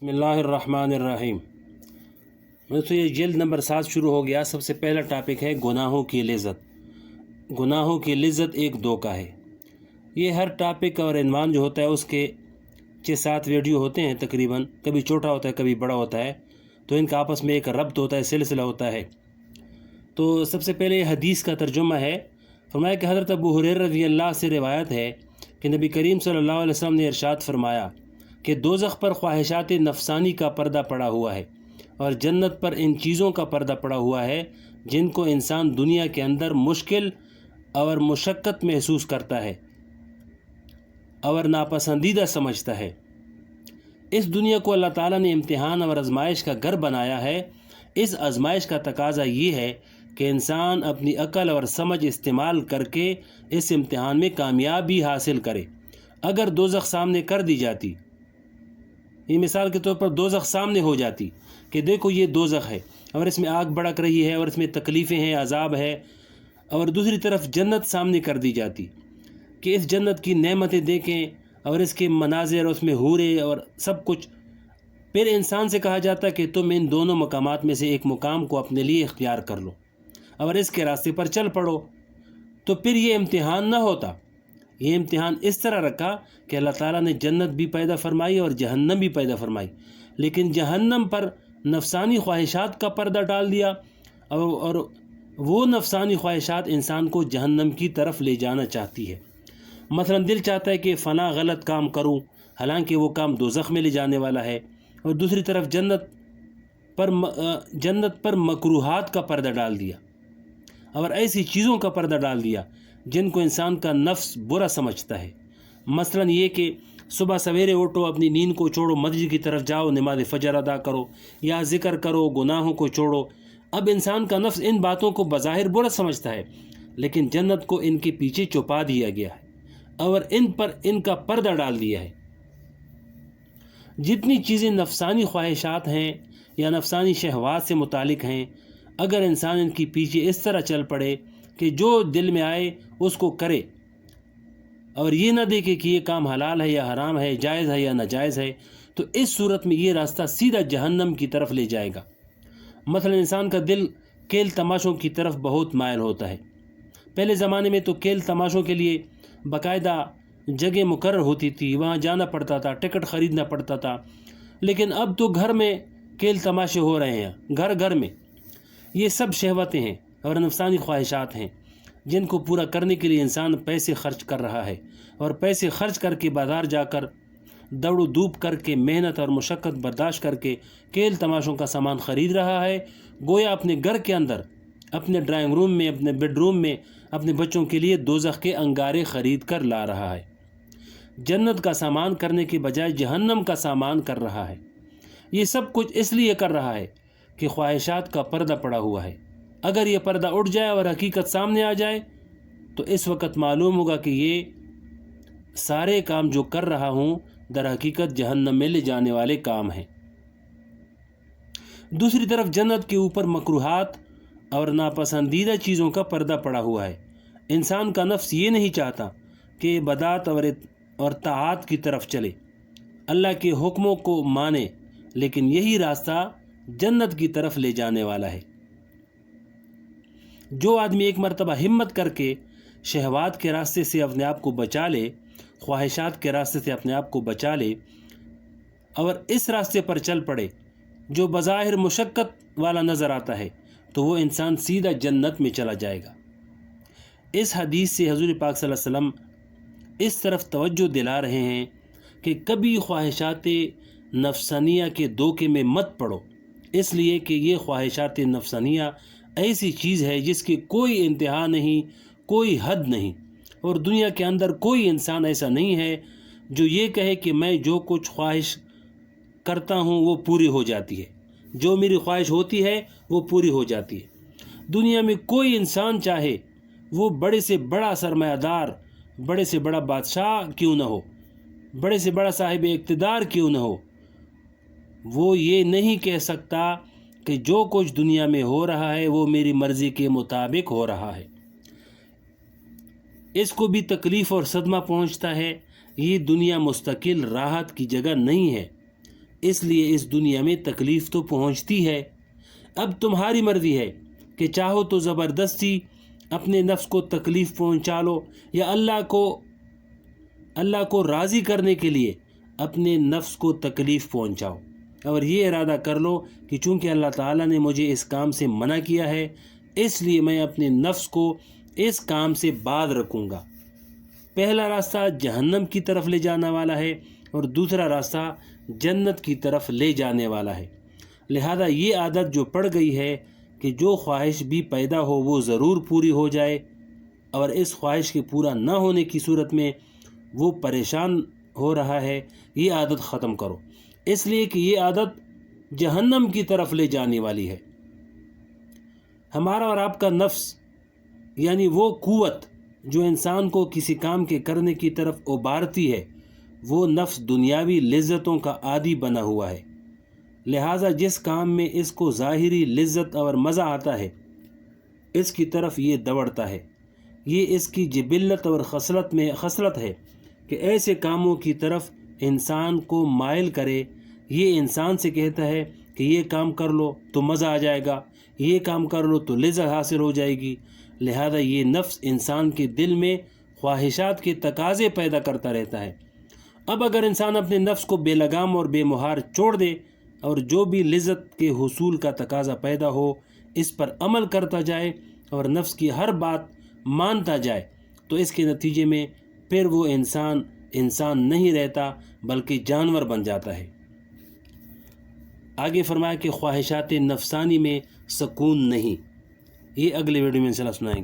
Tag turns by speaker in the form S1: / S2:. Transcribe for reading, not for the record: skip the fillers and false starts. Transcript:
S1: बिस्मिल्लाहिर्रहमानिर्रहीम। तो ये जल्द नंबर 7 शुरू हो गया। सबसे पहला टॉपिक है गुनाहों की लिज़्ज़त। गुनाहों की लिज़्ज़त एक धोखा है। ये हर टॉपिक और इन्वान जो होता है उसके 6-7 वीडियो होते हैं तकरीबन, कभी छोटा होता है कभी बड़ा होता है, तो इनका आपस में एक रब्त होता है, सिलसिला होता है। तो सबसे पहले हदीस का तर्जुमा है। फरमाया कि हज़रत अबू हुरैरा रज़ियल्लाहु से रिवायत है कि नबी करीम सल्लल्लाहु अलैहि वसल्लम ने इरशाद फरमाया कि दोज़ख पर ख्वाहिशात नफसानी का पर्दा पड़ा हुआ है और जन्नत पर इन चीज़ों का पर्दा पड़ा हुआ है जिनको इंसान दुनिया के अंदर मुश्किल और मुशक्क़त महसूस करता है और नापसंदीदा समझता है। इस दुनिया को अल्लाह ताला ने इम्तिहान और आजमाइश का घर बनाया है। इस आजमाइश का तकाजा ये है कि इंसान अपनी अक्ल और समझ इस्तेमाल करके इस इम्तिहान में कामयाबी हासिल करे। अगर दोज़ख सामने कर दी जाती, ये मिसाल के तौर पर दोज़ख सामने हो जाती कि देखो ये दोज़ख है और इसमें आग भड़क रही है और इसमें तकलीफ़ें हैं, अज़ाब है, और दूसरी तरफ जन्नत सामने कर दी जाती कि इस जन्नत की नेमतें देखें और इसके मनाज़िर, उसमें हूरें और सब कुछ, फिर इंसान से कहा जाता कि तुम इन दोनों मकामात में से एक मुकाम को अपने लिए इख्तियार कर लो और इसके रास्ते पर चल पड़ो। तो फिर ये इम्तिहान ना होता। ये इम्तिहान इस तरह रखा कि अल्लाह ताला ने जन्नत भी पैदा फरमाई और जहन्नम भी पैदा फरमाई, लेकिन जहन्नम पर नफसानी ख्वाहिशात का पर्दा डाल दिया और वो नफसानी ख्वाहिशात इंसान को जहन्नम की तरफ ले जाना चाहती है। मसलन दिल चाहता है कि फ़ना गलत काम करूं, हालांकि वो काम दोज़ख में ले जाने वाला है, और दूसरी तरफ जन्नत पर मकरूहात का पर्दा डाल दिया और ऐसी चीज़ों का पर्दा डाल दिया जिनको इंसान का नफ्स बुरा समझता है। मसलन ये कि सुबह सवेरे उठो, अपनी नींद को छोड़ो, मस्जिद की तरफ जाओ, नमाज फ़जर अदा करो या ज़िक्र करो, गुनाहों को छोड़ो। अब इंसान का नफ्स इन बातों को बज़ाहिर बुरा समझता है, लेकिन जन्नत को इनके पीछे छुपा दिया गया है और इन पर इनका पर्दा डाल दिया है। जितनी चीज़ें नफसानी ख्वाहिशात हैं या नफसानी शहवात से मुतालिक हैं, अगर इंसान इनके पीछे इस तरह चल पड़े कि जो दिल में आए उसको करे और ये ना देखे कि ये काम हलाल है या हराम है, जायज़ है या नाजायज़ है, तो इस सूरत में ये रास्ता सीधा जहन्नम की तरफ ले जाएगा। मसलन इंसान का दिल खेल तमाशों की तरफ बहुत मायल होता है। पहले ज़माने में तो खेल तमाशों के लिए बाकायदा जगह मुकर्रर होती थी, वहाँ जाना पड़ता था, टिकट ख़रीदना पड़ता था, लेकिन अब तो घर में खेल तमाशे हो रहे हैं, घर घर में। ये सब शहवतें हैं और नफसानी ख्वाहिशात हैं जिनको पूरा करने के लिए इंसान पैसे खर्च कर रहा है और पैसे खर्च करके बाज़ार जाकर दौड़ धूप करके मेहनत और मुशक्क़त बर्दाश्त करके खेल तमाशों का सामान ख़रीद रहा है। गोया अपने घर के अंदर, अपने ड्राइंग रूम में, अपने बेडरूम में अपने बच्चों के लिए दोज़ख के अंगारे ख़रीद कर ला रहा है। जन्नत का सामान करने के बजाय जहन्नम का सामान कर रहा है। ये सब कुछ इसलिए कर रहा है कि ख्वाहिशात का पर्दा पड़ा हुआ है। अगर ये पर्दा उठ जाए और हकीकत सामने आ जाए तो इस वक्त मालूम होगा कि ये सारे काम जो कर रहा हूँ दर हकीकत जहन्नम में ले जाने वाले काम हैं। दूसरी तरफ जन्नत के ऊपर मकरूहात और नापसंदीदा चीज़ों का पर्दा पड़ा हुआ है। इंसान का नफ्स ये नहीं चाहता कि बदात और ताआत की तरफ चले, अल्लाह के हुक्मों को माने, लेकिन यही रास्ता जन्नत की तरफ ले जाने वाला है। जो आदमी एक मरतबा हिम्मत करके शहवात के रास्ते से अपने आप को बचा ले, ख्वाहिशात के रास्ते से अपने आप को बचा ले और इस रास्ते पर चल पड़े जो बज़ाहिर मुशक्क़त वाला नज़र आता है, तो वो इंसान सीधा जन्नत में चला जाएगा। इस हदीस से हुज़ूर पाक सल्लल्लाहु अलैहि वसल्लम इस तरफ तवज्जो दिला रहे हैं कि कभी ख्वाहिशात नफसानिया के धोखे में मत पड़ो, इसलिए कि ये ख्वाहिशात नफसानिया ऐसी चीज़ है जिसकी कोई इंतहा नहीं, कोई हद नहीं, और दुनिया के अंदर कोई इंसान ऐसा नहीं है जो ये कहे कि मैं जो कुछ ख्वाहिश करता हूँ वो पूरी हो जाती है, जो मेरी ख्वाहिश होती है वो पूरी हो जाती है। दुनिया में कोई इंसान चाहे वो बड़े से बड़ा सरमायादार, बड़े से बड़ा बादशाह क्यों ना हो, बड़े से बड़ा साहिब इक़्तिदार क्यों ना हो, वो ये नहीं कह सकता कि जो कुछ दुनिया में हो रहा है वो मेरी मर्ज़ी के मुताबिक हो रहा है। इसको भी तकलीफ़ और सदमा पहुंचता है। ये दुनिया मुस्तकिल राहत की जगह नहीं है। اس لیے اس دنیا میں تکلیف تو پہنچتی ہے۔ اب تمہاری مرضی ہے کہ چاہو تو زبردستی اپنے نفس کو تکلیف پہنچا لو، یا اللہ کو راضی کرنے کے لیے اپنے نفس کو تکلیف پہنچاؤ، اور یہ ارادہ کر لو کہ چونکہ اللہ تعالیٰ نے مجھے اس کام سے منع کیا ہے، اس لیے میں اپنے نفس کو اس کام سے باز رکھوں گا۔ پہلا راستہ جہنم کی طرف لے جانے والا ہے اور دوسرا راستہ جنت کی طرف لے جانے والا ہے۔ لہذا یہ عادت جو پڑ گئی ہے کہ جو خواہش بھی پیدا ہو وہ ضرور پوری ہو جائے، اور اس خواہش کے پورا نہ ہونے کی صورت میں وہ پریشان ہو رہا ہے، یہ عادت ختم کرو، اس لیے کہ یہ عادت جہنم کی طرف لے جانے والی ہے۔ ہمارا اور آپ کا نفس، یعنی وہ قوت جو انسان کو کسی کام کے کرنے کی طرف ابھارتی ہے، وہ نفس دنیاوی لذتوں کا عادی بنا ہوا ہے۔ لہٰذا جس کام میں اس کو ظاہری لذت اور مزہ آتا ہے، اس کی طرف یہ دوڑتا ہے۔ یہ اس کی جبلت اور خصلت ہے کہ ایسے کاموں کی طرف انسان کو مائل کرے۔ یہ انسان سے کہتا ہے کہ یہ کام کر لو تو مزہ آ جائے گا، یہ کام کر لو تو لذت حاصل ہو جائے گی۔ لہذا یہ نفس انسان کے دل میں خواہشات کے تقاضے پیدا کرتا رہتا ہے۔ اب اگر انسان اپنے نفس کو بے لگام اور بے مہار چھوڑ دے اور جو بھی لذت کے حصول کا تقاضا پیدا ہو اس پر عمل کرتا جائے اور نفس کی ہر بات مانتا جائے، تو اس کے نتیجے میں پھر وہ انسان نہیں رہتا بلکہ جانور بن جاتا ہے۔ آگے فرمایا کہ خواہشات نفسانی میں سکون نہیں۔ یہ اگلے ویڈیو میں انشاءاللہ سنائیں گے۔